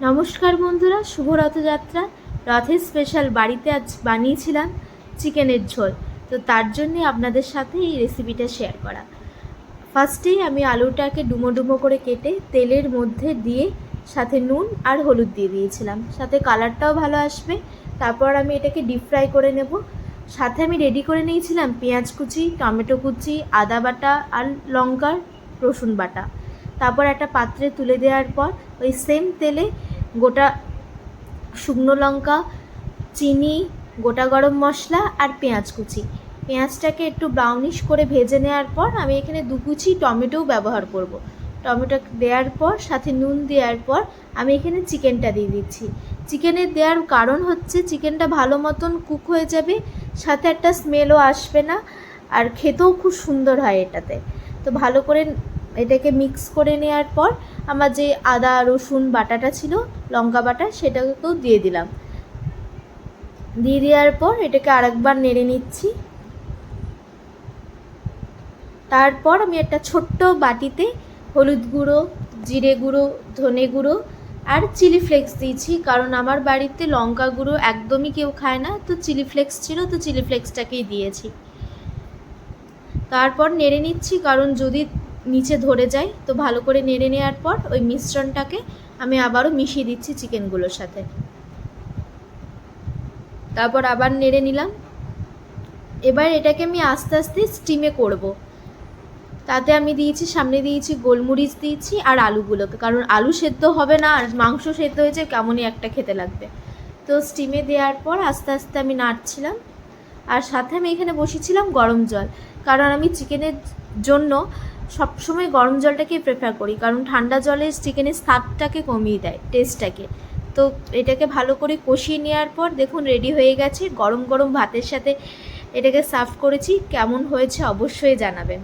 নমস্কার বন্ধুরা, শুভ রথযাত্রা। রথের স্পেশাল বাড়িতে আজ বানিয়েছিলাম চিকেনের ঝোল। তো তার জন্যে আপনাদের সাথে এই রেসিপিটা শেয়ার করা। ফার্স্টেই আমি আলুটাকে ডুমো ডুমো করে কেটে তেলের মধ্যে দিয়ে সাথে নুন আর হলুদ দিয়ে দিয়েছিলাম, সাথে কালারটাও ভালো আসবে। তারপর আমি এটাকে ডিপ ফ্রাই করে নেব। সাথে আমি রেডি করে নিয়েছিলাম পেঁয়াজ কুচি, টমেটো কুচি, আদা বাটা আর লঙ্কার রসুন বাটা। তারপর একটা পাত্রে তুলে দেওয়ার পর ওই সেম তেলে গোটা শুকনো লঙ্কা, চিনি, গোটা গরম মশলা আর পেঁয়াজ কুচি, পেঁয়াজটাকে একটু ব্রাউনিশ করে ভেজে নেওয়ার পর আমি এখানে 2 কুচি টমেটোও ব্যবহার করব। টমেটো দেওয়ার পর সাথে নুন দেওয়ার পর আমি এখানে চিকেনটা দিয়ে দিচ্ছি। চিকেনের দেওয়ার কারণ হচ্ছে চিকেনটা ভালো মতন কুক হয়ে যাবে, সাথে একটা স্মেলও আসবে না, আর খেতেও খুব সুন্দর হয় এটাতে। তো ভালো করে এটাকে মিক্স করে নেওয়ার পর আমার যে আদা রসুন বাটাটা ছিল, লঙ্কা বাটা, সেটাকেও দিয়ে দিলাম। দিয়ে দেওয়ার পর এটাকে আরেকবার নেড়ে নিচ্ছি। তারপর আমি একটা ছোট্ট বাটিতে হলুদ গুঁড়ো, জিরে গুঁড়ো, ধনে গুঁড়ো আর চিলি ফ্লেক্স দিয়েছি, কারণ আমার বাড়িতে লঙ্কা গুঁড়ো একদমই কেউ খায় না, তো চিলি ফ্লেক্স ছিল, তো চিলি ফ্লেক্সটাকেই দিয়েছি। তারপর নেড়ে নিচ্ছি, কারণ যদি নিচে ধরে যায়। তো ভালো করে নেড়ে নেওয়ার পর ওই মিশ্রণটাকে আমি আবারও মিশিয়ে দিচ্ছি চিকেনগুলোর সাথে। তারপর আবার নেড়ে নিলাম। এবার এটাকে আমি আস্তে আস্তে স্টিমে করব। তাতে আমি সামনে দিয়েছি গোলমরিচ দিয়েছি আর আলুগুলোকে, কারণ আলু সেদ্ধ হবে না আর মাংস সেদ্ধ হয়েছে কেমনই একটা খেতে লাগবে। তো স্টিমে দেওয়ার পর আস্তে আস্তে আমি নাড়ছিলাম। আর সাথে আমি এখানে বসিয়েছিলাম গরম জল, কারণ আমি চিকেনের জন্য সবসময় গরম জলটাকেই প্রেফার করি, কারণ ঠান্ডা জলে চিকেনের স্বাদটাকে কমিয়ে দেয়, টেস্টটাকে। তো এটাকে ভালো করে কষিয়ে নেওয়ার পর দেখুন রেডি হয়ে গেছে। গরম গরম ভাতের সাথে এটাকে সার্ভ করেছি। কেমন হয়েছে অবশ্যই জানাবেন।